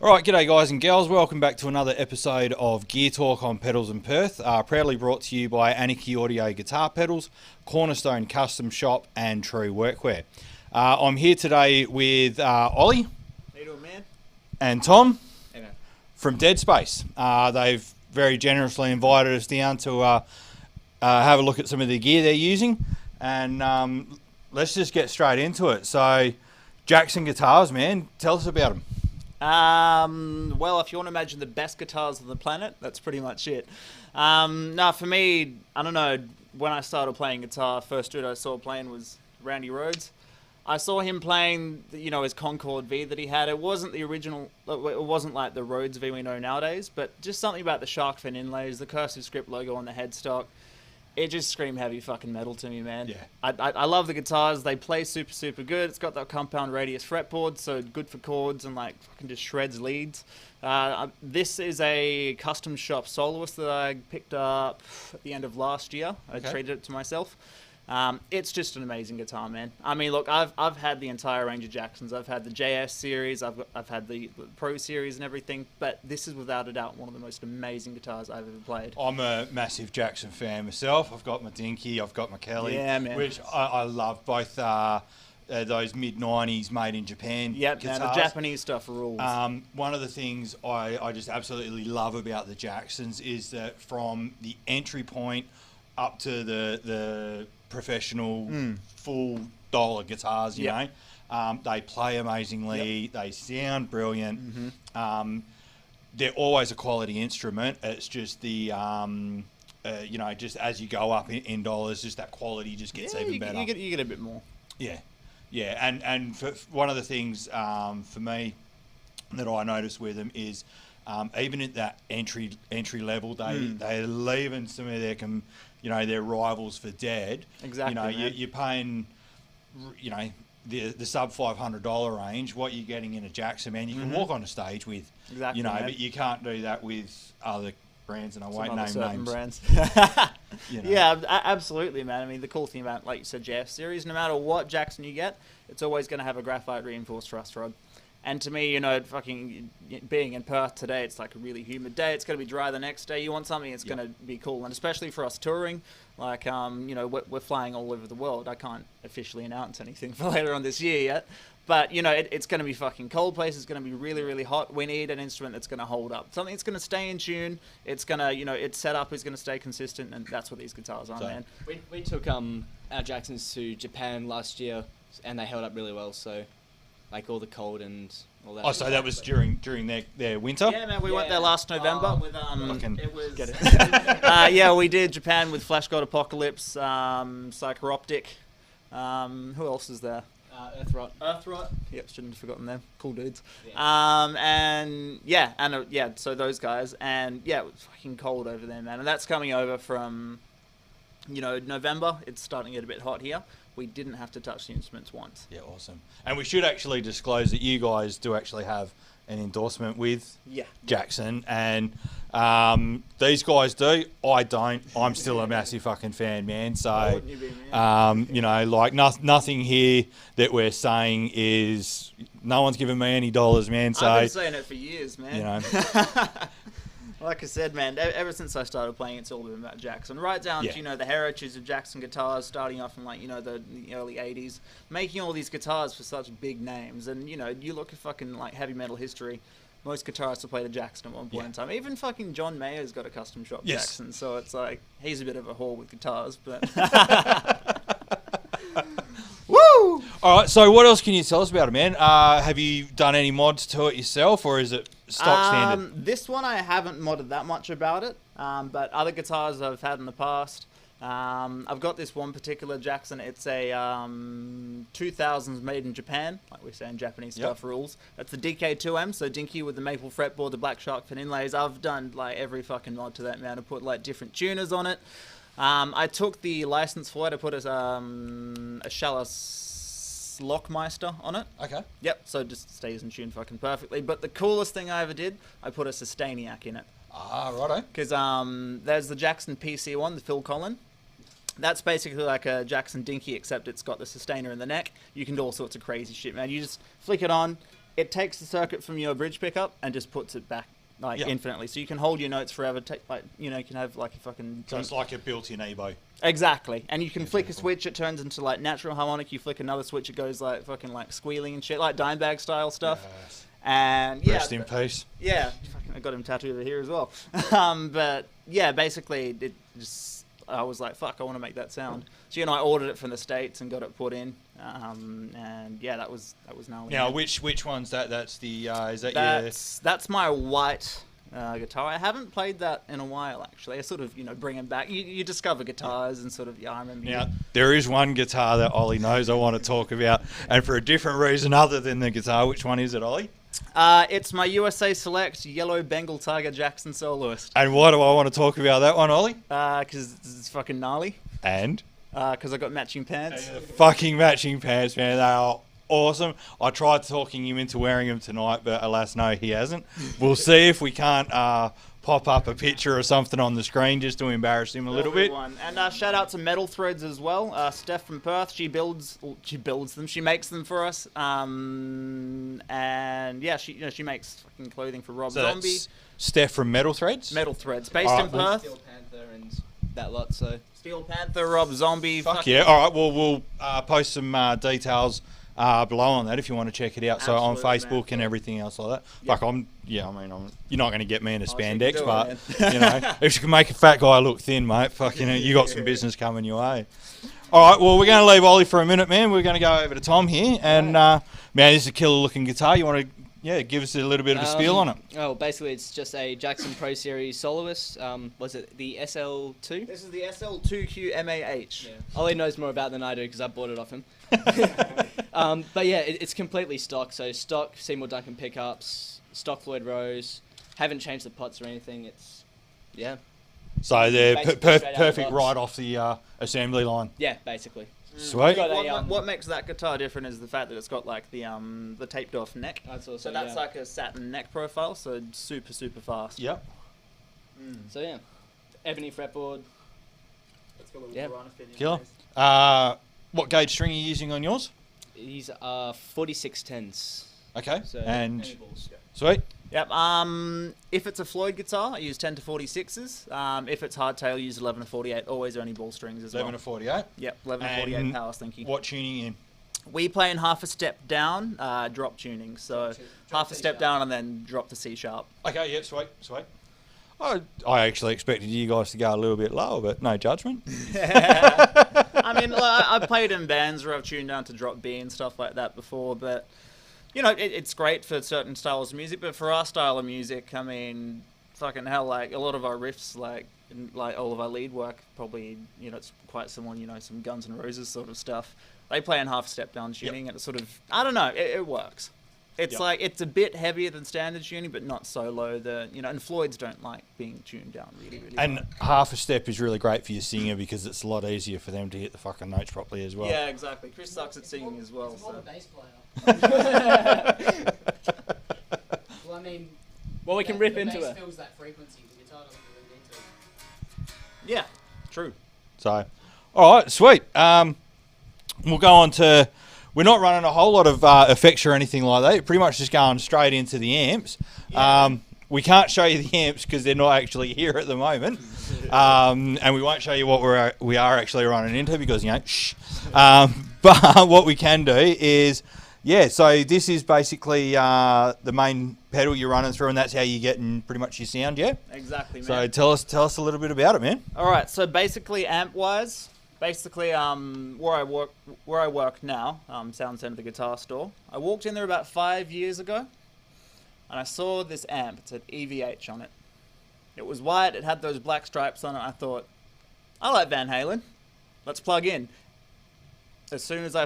Alright, g'day guys and girls, welcome back to another episode of Gear Talk on Pedals in Perth, proudly brought to you by Anarchy Audio Guitar Pedals, Cornerstone Custom Shop and True Workwear. I'm here today with Ollie. How you doing, man? And Tom. Hey, man. From Deadspace. They've very generously invited us down to have a look at some of the gear they're using, and let's just get straight into it. So, Jackson guitars, man, tell us about them. Well, if you want to imagine the best guitars on the planet, that's pretty much it. No, for me, I don't know, when I started playing guitar, first dude I saw playing was Randy Rhoads. I saw him playing, his Concorde V that he had. It wasn't the original, it wasn't like the Rhoads V we know nowadays, but just something about the shark fin inlays, the cursive script logo on the headstock. It just screamed heavy fucking metal to me, man. Yeah. I love the guitars. They play super, super good. It's got that compound radius fretboard, so good for chords and like fucking just shreds leads. This is a custom shop soloist that I picked up at the end of last year. I traded it to myself. It's just an amazing guitar, man. I mean, look, I've had the entire range of Jacksons. I've had the JS series, I've had the Pro series and everything, but this is without a doubt one of the most amazing guitars I've ever played. I'm a massive Jackson fan myself. I've got my Dinky, I've got my Kelly, yeah, man. Which I love, both those mid-90s made in Japan guitars. Man, the Japanese stuff rules. One of the things I just absolutely love about the Jacksons is that from the entry point up to the professional full dollar guitars, you know, they play amazingly, they sound brilliant. They're always a quality instrument. It's just the just as you go up in dollars, just that quality just gets even better. You get a bit more. Yeah, and for one of the things for me that I notice with them is even at that entry level, they're leaving some of their rivals for dead. Exactly. You're paying, the sub $500 range. What you're getting in a Jackson, man, you can walk on a stage with. Exactly. But you can't do that with other brands, and I won't name names. Brands. Yeah, absolutely, man. I mean, the cool thing about, like you said, JF series, no matter what Jackson you get, it's always going to have a graphite reinforced thrust rod. And to me, fucking being in Perth today, it's like a really humid day. It's going to be dry the next day. You want something that's going to be cool. And especially for us touring, like, we're flying all over the world. I can't officially announce anything for later on this year yet. But, it's going to be fucking cold place. It's going to be really, really hot. We need an instrument that's going to hold up. Something that's going to stay in tune. It's going to, its setup is going to stay consistent. And that's what these guitars are, man. We took our Jacksons to Japan last year, and they held up really well, so... like all the cold and all that. Oh, so that was during their winter? Yeah, man, we went there last November with it was get it. we did Japan with Flash God Apocalypse, Psychoroptic. Who else is there? Earthrot. Yep, shouldn't have forgotten them. Cool dudes. Yeah. So those guys, and yeah, it was fucking cold over there, man. And that's coming over from, November. It's starting to get a bit hot here. We didn't have to touch the instruments once. Yeah, awesome. And we should actually disclose that you guys do actually have an endorsement with Jackson, and these guys do. I don't. I'm still a massive fucking fan, man. So, nothing here that we're saying is, no one's giving me any dollars, man. So I've been saying it for years, man. Like I said, man, ever since I started playing, it's all been about Jackson. Right down to, the heritage of Jackson guitars, starting off in, the early 80s, making all these guitars for such big names. And, you look at fucking, heavy metal history, most guitarists have played a Jackson at one point in time. Even fucking John Mayer's got a custom shop Jackson, so it's like, he's a bit of a whore with guitars, but... Woo! All right, so what else can you tell us about it, man? Have you done any mods to it yourself, or is it stock standard? This one I haven't modded that much about it, but other guitars I've had in the past. I've got this one particular Jackson. It's a 2000s made in Japan, like we say in Japanese stuff rules. That's the DK2M, so Dinky with the maple fretboard, the black shark fin inlays. I've done every fucking mod to that, man. I put different tuners on it. I took the license for it. I put a Shallis Lockmeister on it. Okay. Yep, so it just stays in tune fucking perfectly. But the coolest thing I ever did, I put a Sustainiac in it. Ah, righto. Because there's the Jackson PC one, the Phil Collin. That's basically like a Jackson Dinky, except it's got the sustainer in the neck. You can do all sorts of crazy shit, man. You just flick it on, it takes the circuit from your bridge pickup and just puts it back infinitely. So you can hold your notes forever. You can have like a fucking. So it's like a built-in EBO. Exactly, and you can flick a switch, it turns into like natural harmonic. You flick another switch, it goes like fucking like squealing and shit, like Dimebag style stuff. Yes. And Rest in peace. Yeah, fucking, I got him tattooed over here as well. But yeah, basically, it just I was like, fuck, I want to make that sound. So I ordered it from the States and got it put in. And yeah, that was gnarly. Now, which one's that? That's the is that that's my white guitar. I haven't played that in a while, actually. I sort of bring them back. You discover guitars and sort of I remember. Now there is one guitar that Ollie knows I want to talk about, and for a different reason other than the guitar. Which one is it, Ollie? It's my USA Select Yellow Bengal Tiger Jackson Soloist. And why do I want to talk about that one, Ollie? Because it's fucking gnarly. And? Because I got matching pants. Fucking matching pants, man. They are awesome. I tried talking him into wearing them tonight, but alas, no, he hasn't. We'll see if we can't pop up a picture or something on the screen just to embarrass him a little bit. And shout out to Metal Threads as well. Steph from Perth, she builds them. She makes them for us. And yeah, she makes fucking clothing for Rob Zombie. That's Steph from Metal Threads. Metal Threads, based in Perth. Steel Panther and that lot. So Steel Panther, Rob Zombie. Fuck yeah! All right, well we'll post some details below on that if you want to check it out. So on Facebook and everything else like that. Yep. Like you're not going to get me in a spandex, but if you can make a fat guy look thin, mate, you got some business coming your way. All right, well we're going to leave Ollie for a minute, man. We're going to go over to Tom here, and man, this is a killer looking guitar. You want to give us a little bit of a spiel on it? Oh, basically it's just a Jackson Pro Series soloist. Was it the SL2? This is the SL2Q MAH. Yeah. Ollie knows more about than I do because I bought it off him. But yeah, it's completely stock. So stock Seymour Duncan pickups, stock Floyd Rose. Haven't changed the pots or anything. So they're perfect right off the assembly line. Yeah, basically. Sweet. What makes that guitar different is the fact that it's got like the taped off neck. So that's like a satin neck profile, so super fast. Yep. So yeah, ebony fretboard. Killer. What gauge string are you using on yours? These are 4610s. Okay. So and sweet. Yep. If it's a Floyd guitar, I use 10 to 46s. If it's hardtail, I use 11 to 48. Always only ball strings as 11 well. 11 to 48? Yep, 11 to 48 powers, thank you. What tuning in? We play in half a step down, drop tuning. So half a step down and then drop to C sharp. Okay, yeah, sweet. I actually expected you guys to go a little bit lower, but no judgment. I mean, I played in bands where I've tuned down to drop B and stuff like that before, but it's great for certain styles of music, but for our style of music, I mean, fucking hell, like a lot of our riffs, like all of our lead work, probably, it's quite similar, some Guns N' Roses sort of stuff. They play in half step down tuning, and it's sort of, I don't know, it works. It's like, it's a bit heavier than standard tuning, but not so low. And Floyd's don't like being tuned down really And low. half a step is really great for your singer because it's a lot easier for them to hit the fucking notes properly as well. Yeah, exactly. Chris sucks at singing as well. It's more the bass player. Well, I mean... Well, we can rip into it. The bass fills that frequency, the guitar doesn't really need to. Yeah, true. So, all right, sweet. We'll go on to... We're not running a whole lot of effects or anything like that. Pretty much just going straight into the amps. Yeah. We can't show you the amps because they're not actually here at the moment. And we won't show you what we are actually running into because, shh. But what we can do is, so this is basically the main pedal you're running through, and that's how you're getting pretty much your sound, yeah? Exactly, man. So tell us a little bit about it, man. All right, so basically amp-wise... Basically, where I work now, Sound Center, the guitar store. I walked in there about 5 years ago, and I saw this amp. It said EVH on it. It was white. It had those black stripes on it. I thought, I like Van Halen. Let's plug in. As soon as I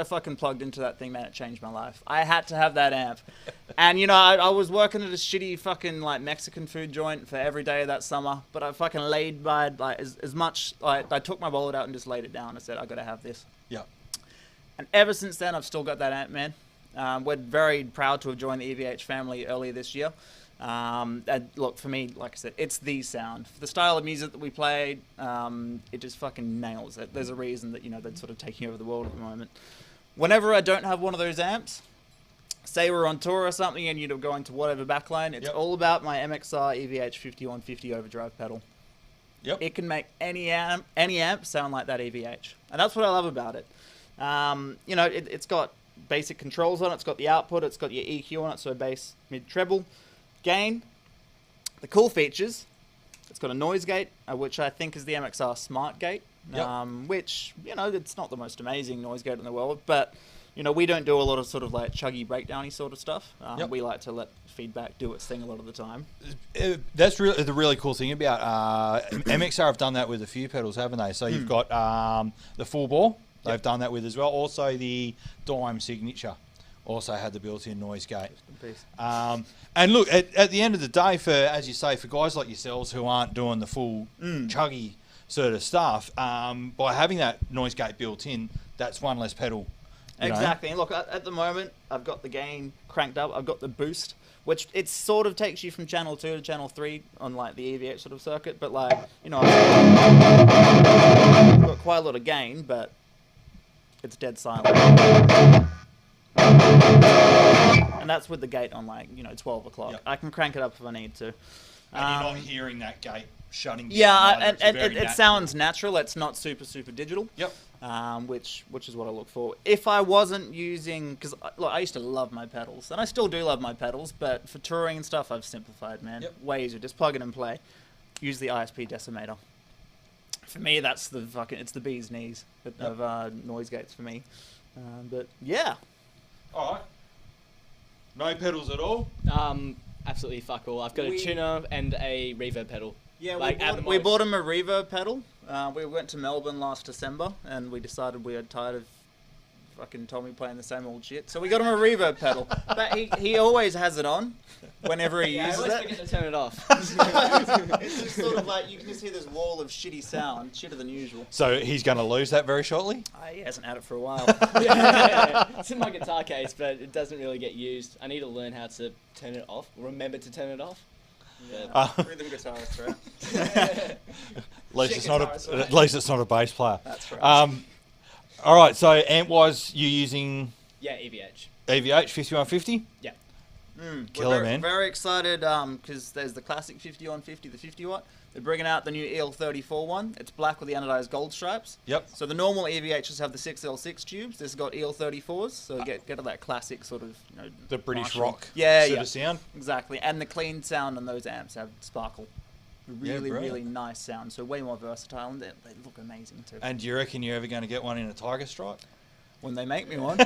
fucking plugged into that thing, man, it changed my life. I had to have that amp. And, I was working at a shitty fucking, Mexican food joint for every day of that summer, but I fucking laid by, as much, I took my wallet out and just laid it down. I said, I gotta have this. Yeah. And ever since then, I've still got that amp, man. We're very proud to have joined the EVH family earlier this year. And look, for me, like I said, it's the sound. For the style of music that we played, it just fucking nails it. There's a reason that, they're sort of taking over the world at the moment. Whenever I don't have one of those amps, say we're on tour or something and you're going to whatever backline, it's all about my MXR EVH 5150 overdrive pedal. Yep. It can make any amp sound like that EVH. And that's what I love about it. It's got basic controls on it. It's got the output. It's got your EQ on it, so bass, mid, treble, gain. The cool features, it's got a noise gate, which I think is the MXR Smart Gate, which, it's not the most amazing noise gate in the world, but, we don't do a lot of sort of like chuggy breakdowny sort of stuff. We like to let feedback do its thing a lot of the time. That's really the really cool thing about MXR have done that with a few pedals, haven't they? So you've got the full bore, they've done that with as well. Also the Dime Signature also had the built-in noise gate. And look, at the end of the day, as you say, for guys like yourselves who aren't doing the full chuggy sort of stuff, by having that noise gate built in, that's one less pedal. Exactly. And look, at the moment, I've got the gain cranked up. I've got the boost, which it sort of takes you from channel 2 to channel 3 on like the EVH sort of circuit. But like, I've got quite a lot of gain, but it's dead silent. And that's with the gate on like, 12 o'clock. Yep. I can crank it up if I need to. And you're not hearing that gate shutting down. Yeah, and it sounds natural. It's not super, super digital. Yep. Which is what I look for. If I wasn't using, because I used to love my pedals, and I still do love my pedals, but for touring and stuff, I've simplified, man. Yep. Way easier. Just plug it and play. Use the ISP decimator. For me, that's it's the bee's knees of noise gates for me. But yeah. All right. No pedals at all? Absolutely fuck all. I've got a tuner and a reverb pedal. Yeah, like, we bought him a reverb pedal. We went to Melbourne last December, and we decided we were tired of fucking Tommy playing the same old shit. So we got him a reverb pedal. But he always has it on whenever he uses I it. always forget to turn it off. It's just sort of like, you can just hear this wall of shitty sound, shitter than usual. So he's going to lose that very shortly? He hasn't had it for a while. It's in my guitar case, but it doesn't really get used. I need to learn how to turn it off, remember to turn it off. Yeah. Rhythm guitarist, right? At least it's not a bass player. That's right. All right, so amp-wise, you're using... Yeah, EVH. EVH 5150? Yeah. Killer, man. Very excited because there's the classic 5150, the 50 watt. They're bringing out the new EL34 one. It's black with the anodized gold stripes. Yep. So the normal EVHs have the 6L6 tubes. This has got EL34s, so get that classic sort of the British Marshall rock sort of sound. Exactly, and the clean sound on those amps have sparkle. Really nice sound. So way more versatile, and they look amazing too. And do you reckon you're ever going to get one in a Tiger Stripe? When they make me one.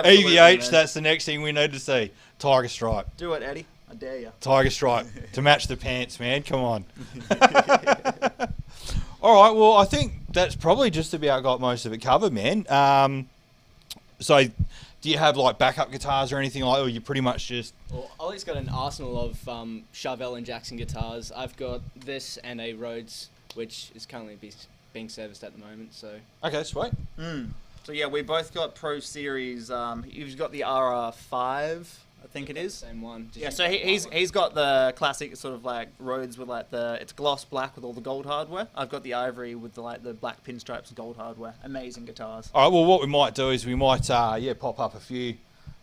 EVH, that's the next thing we need to see. Tiger Stripe. Do it, Eddie. I dare you. Tiger Stripe to match the pants, man. Come on. All right. Well, I think that's probably just about got most of it covered, man. So, do you have like backup guitars or anything like, or you pretty much just? Well, Ollie's got an arsenal of Charvel and Jackson guitars. I've got this and a Rhodes, which is currently being serviced at the moment. So. Okay, sweet. So yeah, we both got Pro Series. You've got the RR5, I think it is. Same one. Yeah, so he's got the classic sort of like Rhodes with like it's gloss black with all the gold hardware. I've got the ivory with the black pinstripes and gold hardware. Amazing guitars. All right. Well, what we might do is we might pop up a few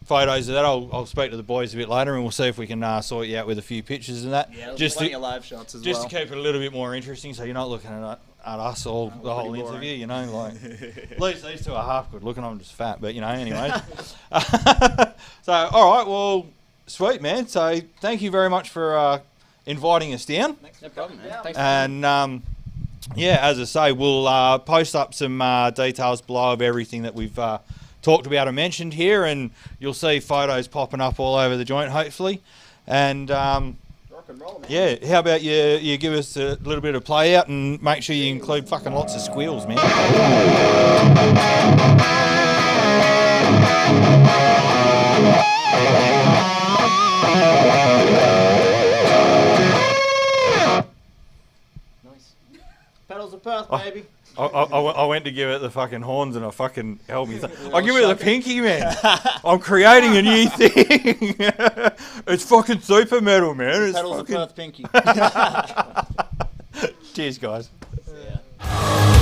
photos of that. I'll speak to the boys a bit later, and we'll see if we can sort you out with a few pictures and that. Yeah, just plenty of live shots as well. Just to keep it a little bit more interesting, so you're not looking at us all the whole interview. Like at least these two are half good looking. I'm just fat, but anyway. So all right, well, sweet man. So thank you very much for inviting us down. No problem, man. Thanks. And as I say, we'll post up some details below of everything that we've talked about and mentioned here, and you'll see photos popping up all over the joint, hopefully. And rock and roll, man. yeah, how about you give us a little bit of play out and make sure you include fucking lots of squeals, man. Nice. Pedals of Perth, baby. I went to give it the fucking horns and I fucking held me. I'll give it the pinky, man. I'm creating a new thing. It's fucking super metal, man. It's Pedals of fucking... Perth pinky. Cheers, guys. Yeah.